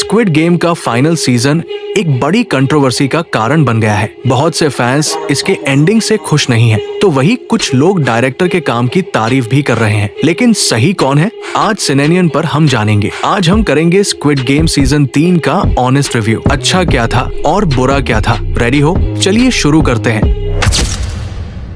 Squid game का final season एक बड़ी कंट्रोवर्सी का कारण बन गया है। बहुत से फैंस इसके एंडिंग से खुश नहीं हैं, तो वही कुछ लोग डायरेक्टर के काम की तारीफ भी कर रहे हैं। लेकिन सही कौन है, आज सिनेनियन पर हम जानेंगे। आज हम करेंगे स्क्विड गेम सीजन 3 का ऑनेस्ट रिव्यू। अच्छा क्या था और बुरा क्या था। रेडी हो? चलिए शुरू करते हैं।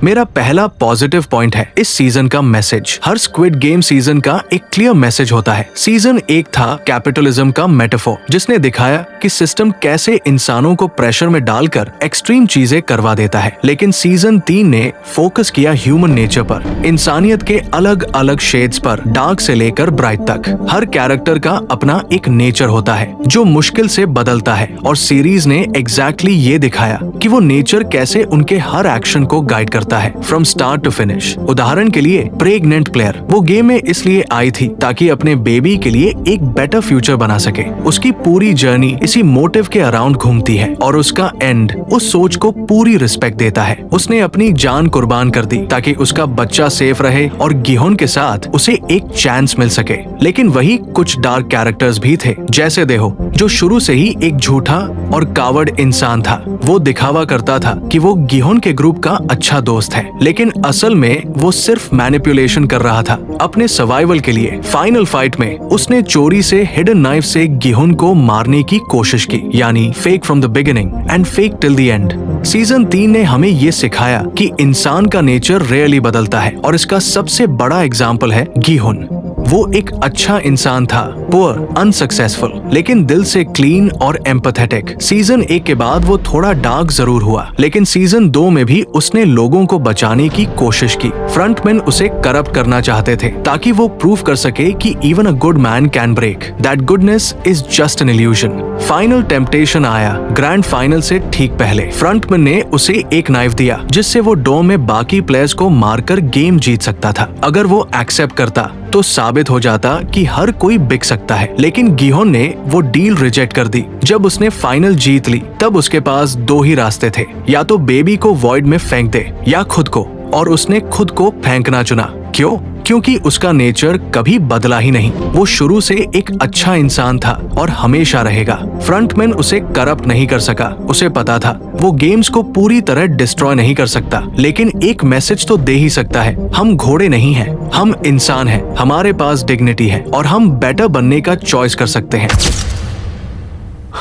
मेरा पहला पॉजिटिव पॉइंट है इस सीजन का मैसेज। हर स्क्विड गेम सीजन का एक क्लियर मैसेज होता है। सीजन 1 था कैपिटलिज्म का मेटाफोर, जिसने दिखाया कि सिस्टम कैसे इंसानों को प्रेशर में डालकर एक्सट्रीम चीजें करवा देता है। लेकिन सीजन 3 ने फोकस किया ह्यूमन नेचर पर, इंसानियत के अलग अलग शेड्स पर, डार्क से लेकर ब्राइट तक। हर कैरेक्टर का अपना एक नेचर होता है जो मुश्किल से बदलता है, और सीरीज ने एग्जैक्टली ये दिखाया कि वो नेचर कैसे उनके हर एक्शन को गाइड करता है फ्रॉम स्टार्ट टू फिनिश। उदाहरण के लिए प्रेग्नेंट प्लेयर, वो गेम में इसलिए आई थी ताकि अपने बेबी के लिए एक बेटर फ्यूचर बना सके। उसकी पूरी जर्नी इसी मोटिव के अराउंड घूमती है, और उसका एंड उस सोच को पूरी रिस्पेक्ट देता है। उसने अपनी जान कुर्बान कर दी ताकि उसका बच्चा सेफ रहे और गिहोन के साथ उसे एक चांस मिल सके। लेकिन वही कुछ डार्क कैरेक्टर्स भी थे, जैसे देहो, जो शुरू से ही एक झूठा और कावर्ड इंसान था। वो दिखावा करता था कि वो गिहोन के ग्रुप का अच्छा दोस्त है, लेकिन असल में वो सिर्फ मैनिपुलेशन कर रहा था अपने सर्वाइवल के लिए। फाइनल फाइट में उसने चोरी से हिडन नाइफ से गिहोन को मारने की कोशिश की, यानी fake from the beginning and fake till the end. Season 3 ने हमें ये सिखाया कि इंसान का नेचर रेयरली बदलता है, और इसका सबसे बड़ा एग्जाम्पल है गिहोन। वो एक अच्छा इंसान था, पुअर, अनसक्सेसफुल, लेकिन दिल से क्लीन और एम्पैथेटिक। सीजन 1 के बाद वो थोड़ा डार्क जरूर हुआ, लेकिन सीजन 2 में भी उसने लोगों को बचाने की कोशिश की। फ्रंटमैन उसे करप्ट करना चाहते थे ताकि वो प्रूव कर सके कि even a good man can break, that goodness is just an illusion. Final temptation आया ग्रैंड फाइनल से ठीक पहले। फ्रंटमैन ने उसे एक नाइफ दिया जिससे वो डोम में बाकी प्लेयर्स को मारकर गेम जीत सकता था। अगर वो एक्सेप्ट करता तो साबित हो जाता कि हर कोई बिक सकता है। लेकिन गिहोन ने वो डील रिजेक्ट कर दी। जब उसने फाइनल जीत ली तब उसके पास दो ही रास्ते थे, या तो बेबी को वॉइड में फेंक दे या खुद को, और उसने खुद को फेंकना चुना। क्यों? क्योंकि उसका नेचर कभी बदला ही नहीं। वो शुरू से एक अच्छा इंसान था और हमेशा रहेगा। फ्रंटमैन उसे करप्ट नहीं कर सका। उसे पता था वो गेम्स को पूरी तरह डिस्ट्रॉय नहीं कर सकता, लेकिन एक मैसेज तो दे ही सकता है। हम घोड़े नहीं हैं, हम इंसान हैं, हमारे पास डिग्निटी है, और हम बेटर बनने का चॉइस कर सकते हैं।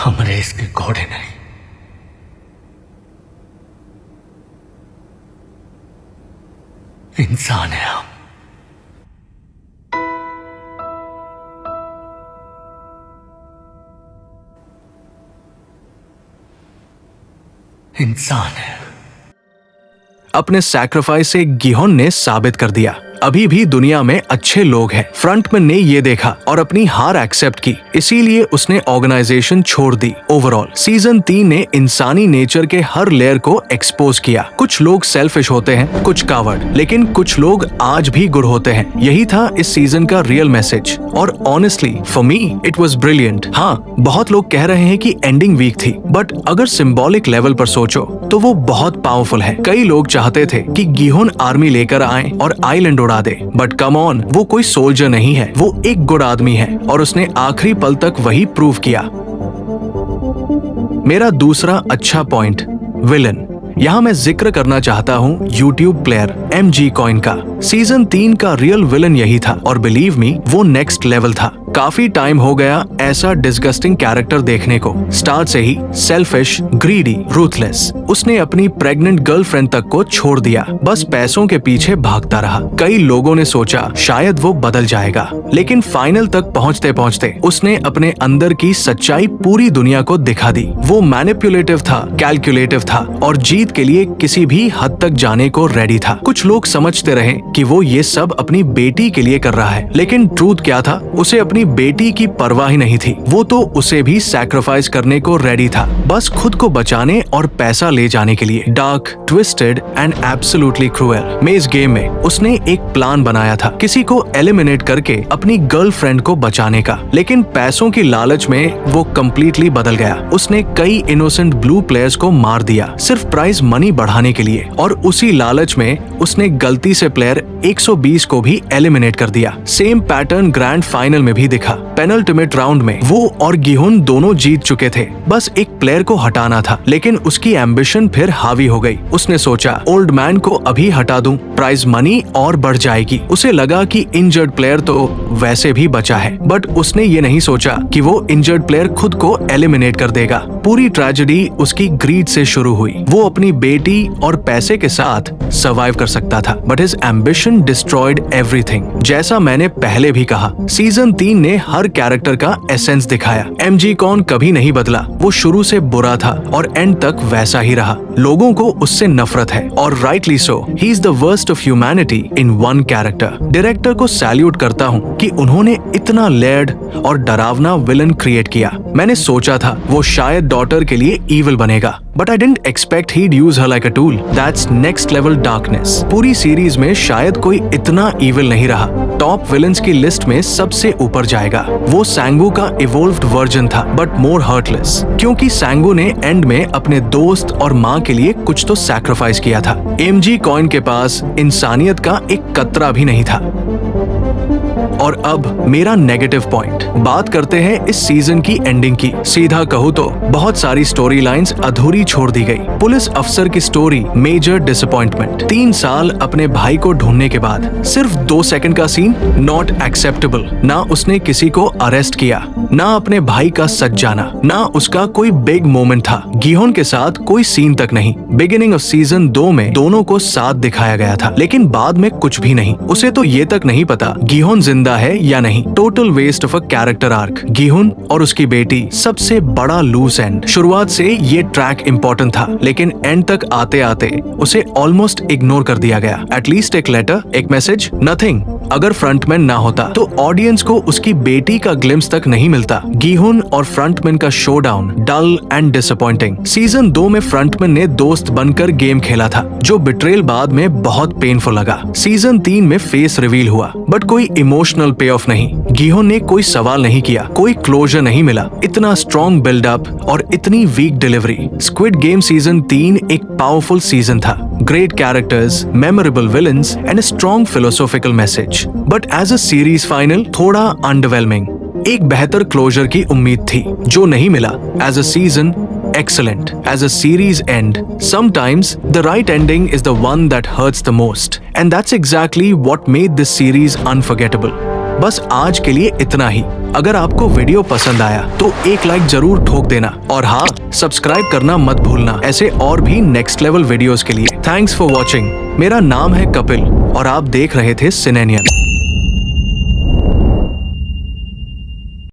हम रेस के घोड़े नहीं, इंसान है हम। इंसान है। अपने सैक्रिफाइस से गिहोन ने साबित कर दिया अभी भी दुनिया में अच्छे लोग हैं। फ्रंटमैन ने ये देखा और अपनी हार एक्सेप्ट की, इसीलिए उसने ऑर्गेनाइजेशन छोड़ दी। ओवरऑल सीजन 3 ने इंसानी नेचर के हर लेयर को एक्सपोज किया। कुछ लोग सेल्फिश होते हैं, कुछ कावर्ड, लेकिन कुछ लोग आज भी गुड होते हैं। यही था इस सीजन का रियल मैसेज, और honestly for me it was brilliant. हाँ, बहुत लोग कह रहे हैं कि एंडिंग वीक थी, बट अगर सिंबॉलिक लेवल पर सोचो तो वो बहुत पावरफुल है। कई लोग चाहते थे कि गिहोन आर्मी लेकर आए और आइलैंड उड़ा दे, बट कम ऑन, वो कोई सोल्जर नहीं है, वो एक गुड आदमी है, और उसने आखिरी पल तक वही प्रूव किया। मेरा दूसरा अच्छा पॉइंट, विलन। यहाँ मैं जिक्र करना चाहता हूँ यूट्यूब प्लेयर MG Coin का। सीजन 3 का रियल विलन यही था, और बिलीव मी वो नेक्स्ट लेवल था। काफी टाइम हो गया ऐसा डिस्गस्टिंग कैरेक्टर देखने को। स्टार्ट से ही सेल्फिश, ग्रीडी, रूथलेस। उसने अपनी प्रेग्नेंट गर्लफ्रेंड तक को छोड़ दिया, बस पैसों के पीछे भागता रहा। कई लोगों ने सोचा शायद वो बदल जाएगा, लेकिन फाइनल तक पहुँचते पहुँचते उसने अपने अंदर की सच्चाई पूरी दुनिया को दिखा दी। वो मैनिपुलेटिव था, कैलकुलेटिव था, और जीत के लिए किसी भी हद तक जाने को रेडी था। कुछ लोग समझते रहे कि वो ये सब अपनी बेटी के लिए कर रहा है, लेकिन ट्रूथ क्या था, उसे अपनी बेटी की परवाह ही नहीं थी। वो तो उसे भी सैक्रिफाइस करने को रेडी था, बस खुद को बचाने और पैसा ले जाने के लिए। Dark, twisted and absolutely cruel में इस गेम में उसने एक प्लान बनाया था, किसी को एलिमिनेट करके अपनी गर्लफ्रेंड को बचाने का। लेकिन पैसों की लालच में वो कम्प्लीटली बदल गया। उसने कई इनोसेंट ब्लू प्लेयर्स को मार दिया सिर्फ प्राइज मनी बढ़ाने के लिए, और उसी लालच में उसने गलती से प्लेयर 120 को भी एलिमिनेट कर दिया। सेम पैटर्न ग्रैंड फाइनल में भी दिखा। पेनल्टिमेट राउंड में वो और गिहुन दोनों जीत चुके थे, बस एक प्लेयर को हटाना था। लेकिन उसकी एम्बिशन फिर हावी हो गई। उसने सोचा ओल्ड मैन को अभी हटा दूं, प्राइज मनी और बढ़ जाएगी। उसे लगा कि इंजर्ड प्लेयर तो वैसे भी बचा है, बट उसने ये नहीं सोचा कि वो इंजर्ड प्लेयर खुद को एलिमिनेट कर देगा। पूरी ट्रेजेडी उसकी ग्रीड से शुरू हुई। वो अपनी बेटी और पैसे के साथ सर्वाइव कर सकता था, but his ambition destroyed everything. जैसा मैंने पहले भी कहा, सीजन 3 ने हर कैरेक्टर का एसेंस दिखाया। एमजी कॉन कभी नहीं बदला। वो शुरू से बुरा था और एंड तक वैसा ही रहा। लोगों को उससे नफरत है और rightly so. He is the worst of humanity in one character. Director को सैल्यूट करता हूँ कि उन्होंने इतना लेयर्ड और डरावना विलन क्रिएट किया। मैंने सोचा था वो शायद डॉटर के लिए इविल बनेगा, but I didn't expect he'd use her like a tool. That's next level darkness. पूरी सीरीज में शायद कोई इतना इविल नहीं रहा। टॉप विलन्स की लिस्ट में सबसे ऊपर जाएगा। वो सैंगू का इवोल्व्ड वर्जन था, बट मोर हर्टलेस, क्योंकि सैंगू ने एंड में अपने दोस्त और माँ के लिए कुछ तो सैक्रिफाइस किया था। एमजी कॉइन के पास इंसानियत का एक कतरा भी नहीं था। और अब मेरा नेगेटिव पॉइंट। बात करते हैं इस सीजन की एंडिंग की। सीधा कहूँ तो बहुत सारी स्टोरी लाइन्स अधूरी छोड़ दी गई। पुलिस अफसर की स्टोरी मेजर डिसअपॉइंटमेंट। 3 साल अपने भाई को ढूंढने के बाद सिर्फ 2 सेकंड का सीन, नॉट एक्सेप्टेबल। ना उसने किसी को अरेस्ट किया, ना अपने भाई का सच जाना, ना उसका कोई बिग मोमेंट था। गिहोन के साथ कोई सीन तक नहीं। बिगिनिंग ऑफ सीजन 2 में दोनों को साथ दिखाया गया था, लेकिन बाद में कुछ भी नहीं। उसे तो ये तक नहीं पता गिहोन जिंदा है या नहीं। Total waste of a character arc. Gihun और उसकी बेटी सबसे बड़ा लूज एंड। शुरुआत से ये ट्रैक इम्पोर्टेंट था, लेकिन एंड तक आते आते उसे ऑलमोस्ट इग्नोर कर दिया गया। एटलीस्ट एक लेटर, एक मैसेज, नथिंग। अगर फ्रंटमैन ना होता तो ऑडियंस को उसकी बेटी का ग्लिम्स तक नहीं मिलता। गिहुन और फ्रंटमैन का showdown dull and disappointing. Season 2 में फ्रंटमैन ने दोस्त बनकर गेम खेला था, जो बिट्रेल बाद में बहुत पेनफुल लगा। सीजन 3 में फेस रिवील हुआ, बट कोई इमोशनल पे ऑफ नहीं। गिहोन ने कोई सवाल नहीं किया, कोई क्लोजर नहीं मिला। इतना स्ट्रॉन्ग बिल्डअप और इतनी weak delivery. Squid game season 3 एक पावरफुल सीजन था। Great characters, memorable villains and a strong philosophical message. But as a series final, थोड़ा underwhelming. एक बेहतर क्लोजर की उम्मीद थी, जो नहीं मिला। As a season, excellent. As a series end, sometimes the right ending is the one that hurts the most. And that's exactly what made this series unforgettable. बस आज के लिए इतना ही। अगर आपको वीडियो पसंद आया तो एक लाइक जरूर ठोक देना, और हाँ, सब्सक्राइब करना मत भूलना ऐसे और भी नेक्स्ट लेवल वीडियोस के लिए। Thanks for watching. मेरा नाम है कपिल और आप देख रहे थे सिनेनियन।